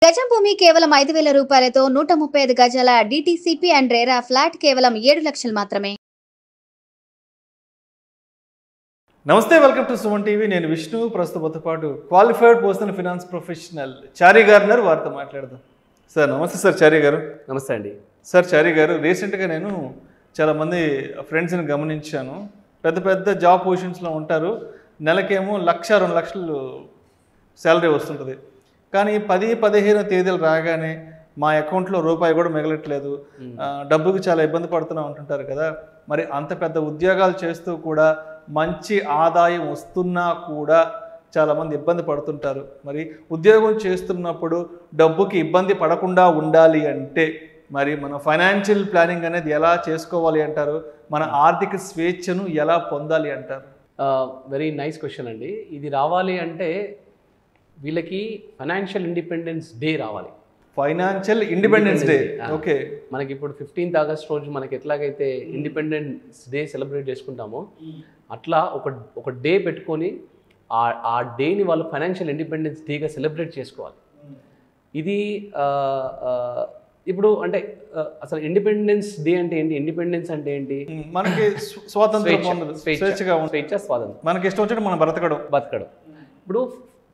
గజం భూమి కేవలం 5,000 రూపాయలతో 135 గజాల డిటిసిపి అండ్ రేరా ఫ్లాట్ కేవలం 7 లక్షలు మాత్రమే. నమస్తే, వెల్కమ్ టు సుమన్ టీవీ. నేను విష్ణు. ప్రస్తుతంతో పాటు క్వాలిఫైడ్ పర్సనల్ ఫినాన్స్ ప్రొఫెషనల్ చారి గారు వారితో మాట్లాడదాం. సార్ నమస్తే. సార్ చారి గారు నమస్తే అండి. సార్ చారి గారు, రీసెంట్గా నేను చాలామంది ఫ్రెండ్స్ని గమనించాను. పెద్ద పెద్ద జాబ్ పొజిషన్స్లో ఉంటారు. నెలకేమో 1,00,000 2 లక్షలు శాలరీ వస్తుంటుంది. కానీ 10-15 తేదీలు రాగానే మా అకౌంట్లో రూపాయి కూడా మిగలట్లేదు, డబ్బుకి చాలా ఇబ్బంది పడుతూ ఉంటుంటారు కదా. మరి అంత పెద్ద ఉద్యోగాలు చేస్తూ కూడా మంచి ఆదాయం వస్తున్నా కూడా చాలామంది ఇబ్బంది పడుతుంటారు. మరి ఉద్యోగం చేస్తున్నప్పుడు డబ్బుకి ఇబ్బంది పడకుండా ఉండాలి అంటే మరి మన ఫైనాన్షియల్ ప్లానింగ్ అనేది ఎలా చేసుకోవాలి అంటారు? మన ఆర్థిక స్వేచ్ఛను ఎలా పొందాలి అంటారు? వెరీ నైస్ క్వశ్చన్ అండి. ఇది రావాలి అంటే వీళ్ళకి ఫైనాన్షియల్ ఇండిపెండెన్స్ డే రావాలి. Financial independence day. ఓకే. మనకి ఇప్పుడు 15th ఆగస్ట్ రోజు మనకి ఎట్లాగైతే ఇండిపెండెన్స్ డే సెలబ్రేట్ చేసుకుంటామో అట్లా ఒక డే పెట్టుకొని ఆ డేని వాళ్ళు ఫైనాన్షియల్ ఇండిపెండెన్స్ డేగా సెలబ్రేట్ చేసుకోవాలి. ఇది ఇప్పుడు అంటే అసలు ఇండిపెండెన్స్ డే అంటే ఏంటి, ఇండిపెండెన్స్ అంటే ఏంటి? మనకి స్వాతంత్రం, స్వాతంత్రం, మనకి ఇష్టం వచ్చినట్టు మనం బతకడం. ఇప్పుడు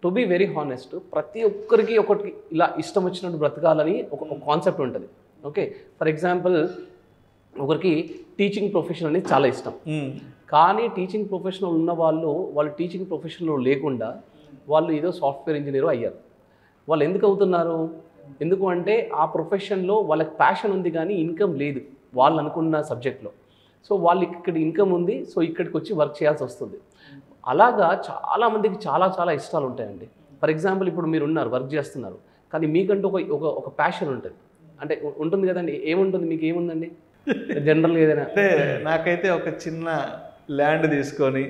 టు బి వెరీ హానెస్ట్, ప్రతి ఒక్కరికి ఒకటి ఇలా ఇష్టం వచ్చినట్టు బ్రతకాలని ఒక కాన్సెప్ట్ ఉంటుంది. ఓకే, ఫర్ ఎగ్జాంపుల్ ఒకరికి టీచింగ్ ప్రొఫెషన్ అనేది చాలా ఇష్టం, కానీ టీచింగ్ ప్రొఫెషన్లో ఉన్న వాళ్ళు టీచింగ్ ప్రొఫెషన్లో లేకుండా వాళ్ళు ఏదో సాఫ్ట్వేర్ ఇంజనీర్ అయ్యారు. వాళ్ళు ఎందుకు అవుతున్నారు? ఎందుకు అంటే ఆ ప్రొఫెషన్లో వాళ్ళకి ప్యాషన్ ఉంది కానీ ఇన్కమ్ లేదు వాళ్ళు అనుకున్న సబ్జెక్ట్లో. సో వాళ్ళు ఇక్కడ ఇన్కమ్ ఉంది, సో ఇక్కడికి వచ్చి వర్క్ చేయాల్సి వస్తుంది. అలాగా చాలామందికి చాలా ఇష్టాలు ఉంటాయండి. ఫర్ ఎగ్జాంపుల్ ఇప్పుడు మీరు ఉన్నారు, వర్క్ చేస్తున్నారు, కానీ మీకంటూ ఒక ప్యాషన్ ఉంటుంది, అంటే ఉంటుంది కదండి. ఏముంటుంది మీకు? ఏముందండి జనరల్గా ఏదైనా? అంటే నాకైతే ఒక చిన్న ల్యాండ్ తీసుకొని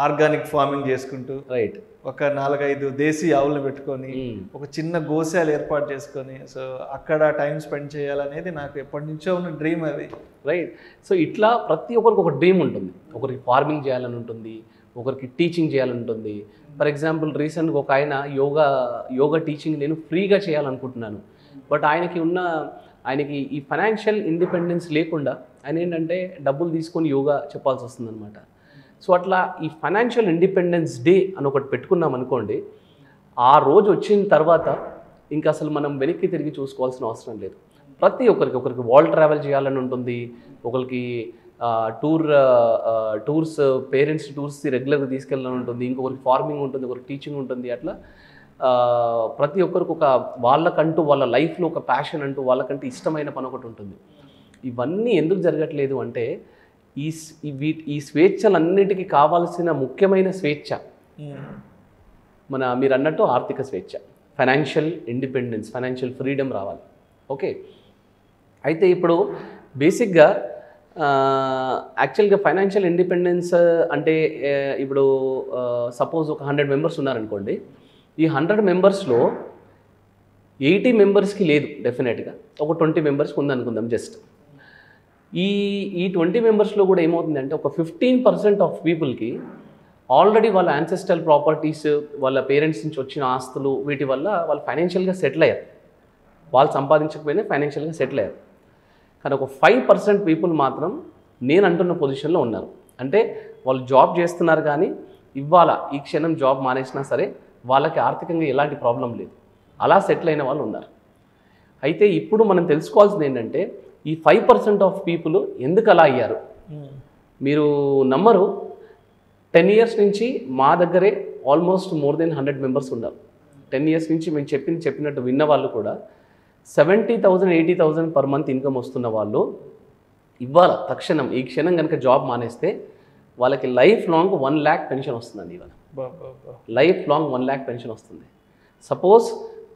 ఆర్గానిక్ ఫార్మింగ్ చేసుకుంటూ, రైట్, ఒక 4-5 దేశీ ఆవులను పెట్టుకొని ఒక చిన్న గోశాల ఏర్పాటు చేసుకొని, సో అక్కడ టైం స్పెండ్ చేయాలనేది నాకు ఎప్పటి నుంచో ఉన్న డ్రీమ్ అది. రైట్. సో ఇట్లా ప్రతి ఒక్కరికి ఒక డ్రీమ్ ఉంటుంది. ఒకరికి ఫార్మింగ్ చేయాలని ఉంటుంది, ఒకరికి టీచింగ్ చేయాలని ఉంటుంది. ఫర్ ఎగ్జాంపుల్ రీసెంట్గా ఒక ఆయన యోగా టీచింగ్ నేను ఫ్రీగా చేయాలనుకుంటున్నాను, బట్ ఆయనకి ఈ ఫైనాన్షియల్ ఇండిపెండెన్స్ లేకుండా ఆయన ఏంటంటే డబ్బులు తీసుకొని యోగా చెప్పాల్సి వస్తుంది అనమాట. సో అట్లా ఈ ఫైనాన్షియల్ ఇండిపెండెన్స్ డే అని ఒకటి పెట్టుకున్నాం అనుకోండి, ఆ రోజు వచ్చిన తర్వాత ఇంకా అసలు మనం వెనక్కి తిరిగి చూసుకోవాల్సిన అవసరం లేదు. ప్రతి ఒకరికి వరల్డ్ ట్రావెల్ చేయాలని ఉంటుంది, ఒకరికి టూర్స్ పేరెంట్స్ టూర్స్ రెగ్యులర్గా తీసుకెళ్ళాలని ఉంటుంది, ఇంకొకరికి ఫార్మింగ్ ఉంటుంది, ఒకరికి టీచింగ్ ఉంటుంది. అట్లా ప్రతి ఒక్కరికి వాళ్ళకంటూ వాళ్ళ లైఫ్లో ఒక ప్యాషన్ అంటూ వాళ్ళకంటూ ఇష్టమైన పని ఒకటి ఉంటుంది. ఇవన్నీ ఎందుకు జరగట్లేదు అంటే ఈ స్వేచ్ఛలన్నిటికీ కావాల్సిన ముఖ్యమైన స్వేచ్ఛ మీరు అన్నట్టు ఆర్థిక స్వేచ్ఛ, ఫైనాన్షియల్ ఇండిపెండెన్స్, ఫైనాన్షియల్ ఫ్రీడమ్ రావాలి. ఓకే, అయితే ఇప్పుడు బేసిక్గా యాక్చువల్గా ఫైనాన్షియల్ ఇండిపెండెన్స్ అంటే ఇప్పుడు సపోజ్ ఒక 100 మెంబర్స్ ఉన్నారనుకోండి, ఈ 100 మెంబర్స్లో 80 మెంబర్స్కి లేదు డెఫినెట్గా, ఒక 20 మెంబర్స్కి ఉందనుకుందాం జస్ట్. ఈ 20 మెంబర్స్లో కూడా ఏమవుతుందంటే ఒక 15% ఆఫ్ పీపుల్కి ఆల్రెడీ వాళ్ళ యాన్సెస్ట్రల్ ప్రాపర్టీస్, వాళ్ళ పేరెంట్స్ నుంచి వచ్చిన ఆస్తులు, వీటి వల్ల వాళ్ళు ఫైనాన్షియల్గా సెటిల్ అయ్యారు. వాళ్ళు సంపాదించకపోయినా ఫైనాన్షియల్గా సెటిల్ అయ్యారు. కానీ ఒక 5% పీపుల్ మాత్రం నేను అంటున్న పొజిషన్లో ఉన్నారు. అంటే వాళ్ళు జాబ్ చేస్తున్నారు కానీ ఇవాళ ఈ క్షణం జాబ్ మానేసినా సరే వాళ్ళకి ఆర్థికంగా ఎలాంటి ప్రాబ్లం లేదు, అలా సెటిల్ అయిన వాళ్ళు ఉన్నారు. అయితే ఇప్పుడు మనం తెలుసుకోవాల్సింది ఏంటంటే ఈ 5% ఆఫ్ పీపుల్ ఎందుకు అలా అయ్యారు? మీరు నమ్మరు, 10 ఇయర్స్ నుంచి మా దగ్గరే ఆల్మోస్ట్ మోర్ దెన్ 100 మెంబర్స్ ఉన్నారు. 10 ఇయర్స్ నుంచి మేము చెప్పినట్టు విన్న వాళ్ళు కూడా 70,000 80,000 పర్ మంత్ ఇన్కమ్ వస్తున్న వాళ్ళు ఇవాళ తక్షణం ఈ క్షణం కనుక జాబ్ మానేస్తే వాళ్ళకి లైఫ్ లాంగ్ 1 lakh పెన్షన్ వస్తుందండి. ఇవాళ లైఫ్ లాంగ్ 1 lakh పెన్షన్ వస్తుంది. సపోజ్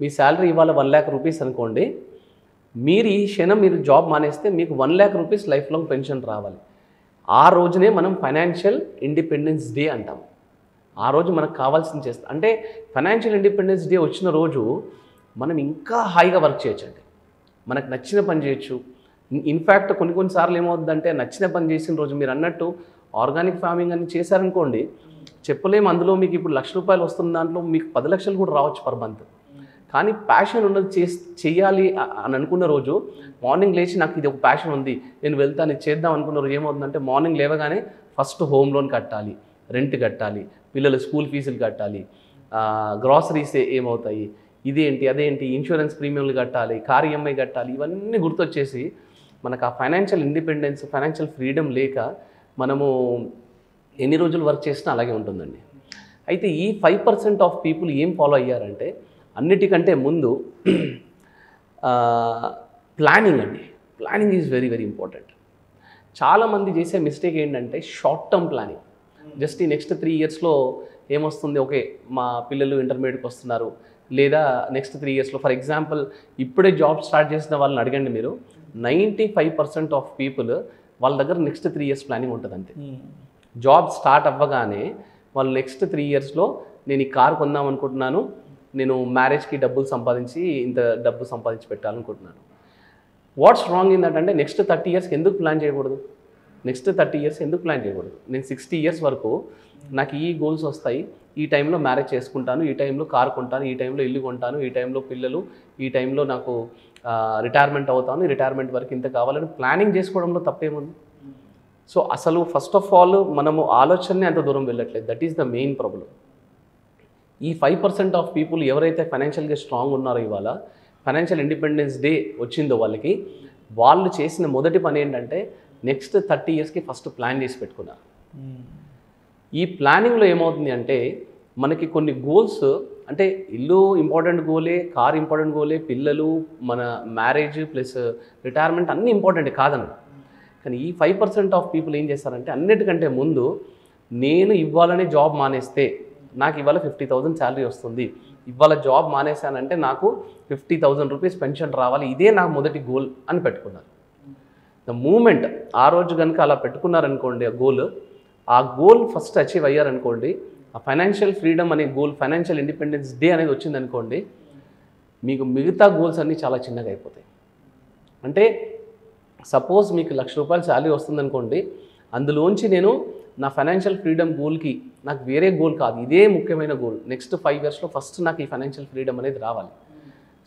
మీ శాలరీ ఇవాళ 1 lakh రూపీస్ అనుకోండి, మీరు ఈ క్షణం మీరు జాబ్ మానేస్తే మీకు 1 lakh rupees life long pension రావాలి. ఆ రోజునే మనం ఫైనాన్షియల్ ఇండిపెండెన్స్ డే అంటాం. ఆ రోజు మనకు కావాల్సింది చేస్తాం. అంటే ఫైనాన్షియల్ ఇండిపెండెన్స్ డే వచ్చిన రోజు మనం ఇంకా హాయిగా వర్క్ చేయొచ్చండి, మనకు నచ్చిన పని చేయొచ్చు. ఇన్ఫ్యాక్ట్ కొన్నిసార్లు ఏమవుతుందంటే నచ్చిన పని చేసిన రోజు మీరు అన్నట్టు ఆర్గానిక్ ఫార్మింగ్ అని చేశారనుకోండి, చెప్పలేము అందులో మీకు ఇప్పుడు ₹1,00,000 వస్తున్న దాంట్లో మీకు 10 లక్షలు కూడా రావచ్చు పర్ మంత్. కానీ ప్యాషన్ ఉన్నది చేయాలి అని అనుకున్న రోజు మార్నింగ్ లేచి నాకు ఇది ఒక ప్యాషన్ ఉంది, నేను వెళ్తాను, ఇది చేద్దాం అనుకున్న రోజు ఏమవుతుందంటే మార్నింగ్ లేవగానే ఫస్ట్ హోమ్ లోన్ కట్టాలి, రెంట్ కట్టాలి, పిల్లల స్కూల్ ఫీజులు కట్టాలి, గ్రాసరీస్ ఏమవుతాయి, ఇదేంటి అదేంటి, ఇన్సూరెన్స్ ప్రీమియంలు కట్టాలి, కార్ ఈఎంఐ కట్టాలి, ఇవన్నీ గుర్తొచ్చేసి మనకు ఆ ఫైనాన్షియల్ ఇండిపెండెన్స్, ఫైనాన్షియల్ ఫ్రీడమ్ లేక మనము ఎన్ని రోజులు వర్క్ చేసినా అలాగే ఉంటుందండి. అయితే ఈ 5% ఆఫ్ పీపుల్ ఏం ఫాలో అయ్యారంటే అన్నిటికంటే ముందు ప్లానింగ్ అండి. Planning is very very important. చాలామంది చేసే మిస్టేక్ ఏంటంటే షార్ట్ టర్మ్ ప్లానింగ్. జస్ట్ ఈ నెక్స్ట్ 3 ఇయర్స్లో ఏమొస్తుంది, ఓకే మా పిల్లలు ఇంటర్మీడియట్కి వస్తున్నారు, లేదా నెక్స్ట్ 3 ఇయర్స్లో ఫర్ ఎగ్జాంపుల్ ఇప్పుడే జాబ్ స్టార్ట్ చేసిన వాళ్ళని అడగండి మీరు, 95% ఆఫ్ పీపుల్ వాళ్ళ దగ్గర నెక్స్ట్ 3 ఇయర్స్ ప్లానింగ్ ఉంటుంది అంతే. జాబ్ స్టార్ట్ అవ్వగానే వాళ్ళు నెక్స్ట్ 3 ఇయర్స్లో నేను ఈ కార్ కొందాం అనుకుంటున్నాను, నేను మ్యారేజ్కి డబ్బులు సంపాదించి ఇంత డబ్బు సంపాదించి పెట్టాలనుకుంటున్నాను. వాట్స్ రాంగ్ ఇన్ దట్ అంటే నెక్స్ట్ 30 ఇయర్స్కి ఎందుకు ప్లాన్ చేయకూడదు? నెక్స్ట్ 30 ఇయర్స్ ఎందుకు ప్లాన్ చేయకూడదు? నేను 60 ఇయర్స్ వరకు నాకు ఈ గోల్స్ వస్తాయి, ఈ టైంలో మ్యారేజ్ చేసుకుంటాను, ఈ టైంలో కార్ కొంటాను, ఈ టైంలో ఇల్లు కొంటాను, ఈ టైంలో పిల్లలు, ఈ టైంలో నాకు రిటైర్మెంట్ అవుతాను, రిటైర్మెంట్ వరకు ఇంత కావాలని ప్లానింగ్ చేసుకోవడంలో తప్పేముంది? సో అసలు ఫస్ట్ ఆఫ్ ఆల్ మనము ఆలోచనని అంత దూరం వెళ్ళట్లేదు. That is the main problem. ఈ 5% ఆఫ్ పీపుల్ ఎవరైతే ఫైనాన్షియల్గా స్ట్రాంగ్ ఉన్నారో, ఇవాళ ఫైనాన్షియల్ ఇండిపెండెన్స్ డే వచ్చిందో వాళ్ళకి, వాళ్ళు చేసిన మొదటి పని ఏంటంటే నెక్స్ట్ 30 ఇయర్స్కి ఫస్ట్ ప్లాన్ చేసి పెట్టుకున్నారు. ఈ ప్లానింగ్లో ఏమవుతుంది అంటే మనకి కొన్ని గోల్స్, అంటే ఇల్లు ఇంపార్టెంట్ గోలే, కార్ ఇంపార్టెంట్ గోలే, పిల్లలు, మన మ్యారేజ్ ప్లస్ రిటైర్మెంట్ అన్నీ ఇంపార్టెంట్ కాదన్న. కానీ ఈ 5% ఆఫ్ పీపుల్ ఏం చేస్తారంటే అన్నిటికంటే ముందు నేను ఇవ్వాలనే జాబ్ మానేస్తే నాకు ఇవాళ 50,000 శాలరీ వస్తుంది, ఇవాళ జాబ్ మానేశానంటే నాకు 50,000 రూపీస్ పెన్షన్ రావాలి, ఇదే నాకు మొదటి గోల్ అని పెట్టుకున్నారు. ద మూమెంట్ ఆ రోజు కనుక అలా పెట్టుకున్నారనుకోండి, ఆ గోల్ ఫస్ట్ అచీవ్ అయ్యారనుకోండి, ఆ ఫైనాన్షియల్ ఫ్రీడమ్ అనే గోల్, ఫైనాన్షియల్ ఇండిపెండెన్స్ డే అనేది వచ్చిందనుకోండి, మీకు మిగతా గోల్స్ అన్నీ చాలా చిన్నగా అయిపోతాయి. అంటే సపోజ్ మీకు 1,00,000 రూపాయలు శాలరీ వస్తుందనుకోండి, అందులోంచి నేను నా ఫైనాన్షియల్ ఫ్రీడమ్ గోల్కి నాకు వేరే గోల్ కాదు, ఇదే ముఖ్యమైన గోల్, నెక్స్ట్ 5 ఇయర్స్లో ఫస్ట్ నాకు ఈ ఫైనాన్షియల్ ఫ్రీడమ్ అనేది రావాలి.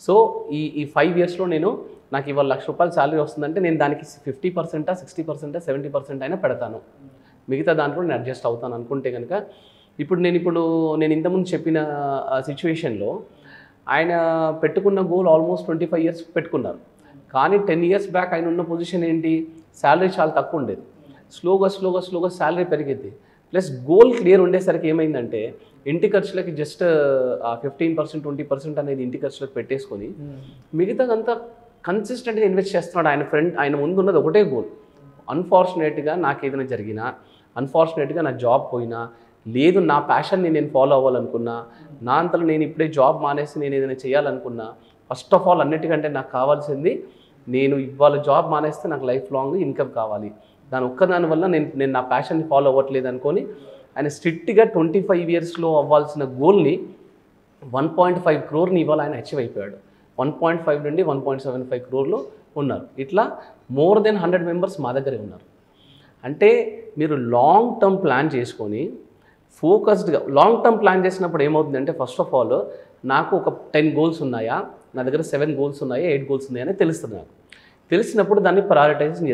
సో ఈ 5 ఇయర్స్లో నాకు ఇవాళ 1,00,000 రూపాయలు శాలరీ వస్తుందంటే నేను దానికి 50%, 60%, 70% అయినా పెడతాను, మిగతా దాంట్లో నేను అడ్జస్ట్ అవుతాను అనుకుంటే కనుక, నేను ఇంతకుముందు చెప్పిన సిచ్యువేషన్లో ఆయన పెట్టుకున్న గోల్ ఆల్మోస్ట్ 25 ఇయర్స్ పెట్టుకున్నారు. కానీ 10 ఇయర్స్ బ్యాక్ ఆయన ఉన్న పొజిషన్ ఏంటి, శాలరీ చాలా తక్కువ ఉండేది. స్లోగా శాలరీ పెరిగింది. ప్లస్ గోల్ క్లియర్ ఉండేసరికి ఏమైందంటే ఇంటి ఖర్చులకి జస్ట్ 15%, 20% అనేది ఇంటి ఖర్చులకు పెట్టేసుకొని మిగతాదంతా కన్సిస్టెంట్గా ఇన్వెస్ట్ చేస్తున్నాడు. ఆయన ముందు ఉన్నది ఒకటే గోల్. అన్ఫార్చునేట్గా నాకు ఏదైనా జరిగినా, అన్ఫార్చునేట్గా నా జాబ్ పోయినా, లేదు నా ప్యాషన్ని నేను ఫాలో అవ్వాలనుకున్నా, నా అంతలో నేను ఇప్పుడే జాబ్ మానేసి నేను ఏదైనా చేయాలనుకున్నా, ఫస్ట్ ఆఫ్ ఆల్ అన్నిటికంటే నాకు కావాల్సింది, నేను ఇవాళ జాబ్ మానేస్తే నాకు లైఫ్ లాంగ్ ఇన్కమ్ కావాలి, దాని వల్ల నేను నా ప్యాషన్ని ఫాలో అవ్వట్లేదు అనుకొని ఆయన స్ట్రిక్ట్గా 25 ఇయర్స్లో అవ్వాల్సిన గోల్ని 1.5 crore ఇవాళ ఆయన అచీవ్ అయిపోయాడు. 1.5 నుండి 1.75 crore ఉన్నారు. ఇట్లా మోర్ దెన్ 100 మెంబర్స్ మా దగ్గరే ఉన్నారు. అంటే మీరు లాంగ్ టర్మ్ ప్లాన్ చేసుకొని ఫోకస్డ్గా లాంగ్ టర్మ్ ప్లాన్ చేసినప్పుడు ఏమవుతుందంటే ఫస్ట్ ఆఫ్ ఆల్ నాకు ఒక 10 గోల్స్ ఉన్నాయా, నా దగ్గర 7 గోల్స్ ఉన్నాయా, 8 గోల్స్ ఉన్నాయా అని తెలుస్తుంది. నాకు తెలిసినప్పుడు దాన్ని ప్రయారిటైజేషన్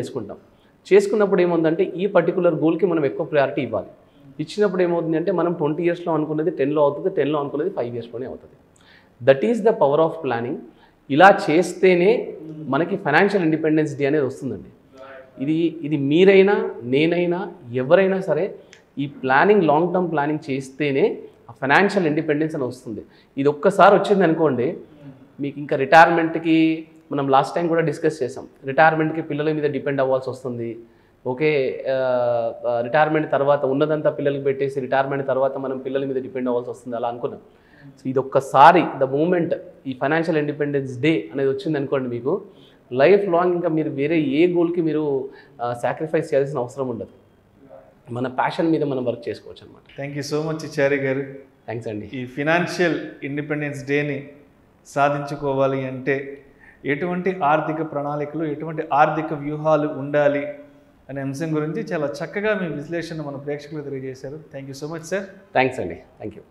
చేసుకున్నప్పుడు ఏముందంటే ఈ పర్టికులర్ గోల్కి మనం ఎక్కువ ప్రయారిటీ ఇవ్వాలి. ఇచ్చినప్పుడు ఏమవుతుంది అంటే మనం 20 ఇయర్స్లో అనుకున్నది 10లో అవుతుంది, 10లో అనుకున్నది 5 ఇయర్స్లోనే అవుతుంది. That is the power of planning. ఇలా చేస్తేనే మనకి ఫైనాన్షియల్ ఇండిపెండెన్స్ డే అనేది వస్తుందండి. ఇది మీరైనా నేనైనా ఎవరైనా సరే ఈ ప్లానింగ్, లాంగ్ టర్మ్ ప్లానింగ్ చేస్తేనే ఆ ఫైనాన్షియల్ ఇండిపెండెన్స్ అని వస్తుంది. ఇది ఒక్కసారి వచ్చింది అనుకోండి, మీకు ఇంకా రిటైర్మెంట్కి మనం లాస్ట్ టైం కూడా డిస్కస్ చేసాం, రిటైర్మెంట్కి పిల్లల మీద డిపెండ్ అవ్వాల్సి వస్తుంది. ఓకే, రిటైర్మెంట్ తర్వాత ఉన్నదంతా పిల్లలకి పెట్టేసి రిటైర్మెంట్ తర్వాత మనం పిల్లల మీద డిపెండ్ అవ్వాల్సి వస్తుంది అలా అనుకున్నాం. సో ఇది ఒక్కసారి ద మూమెంట్ ఈ ఫైనాన్షియల్ ఇండిపెండెన్స్ డే అనేది వచ్చింది అనుకోండి, మీకు లైఫ్ లాంగ్ ఇంకా మీరు వేరే ఏ గోల్కి మీరు సాక్రిఫైస్ చేయాల్సిన అవసరం ఉండదు. మన ప్యాషన్ మీద మనం వర్క్ చేసుకోవచ్చు అనమాట. థ్యాంక్ యూ సో మచ్ చారి గారు. థ్యాంక్స్ అండి. ఈ ఫినాన్షియల్ ఇండిపెండెన్స్ డేని సాధించుకోవాలి అంటే ఎటువంటి ఆర్థిక ప్రణాళికలు, ఎటువంటి ఆర్థిక వ్యూహాలు ఉండాలి అనే అంశం గురించి చాలా చక్కగా మీ విశ్లేషణ మన ప్రేక్షకులు తెలియజేశారు. Thank you so much sir. Thanks అండి. Thank you.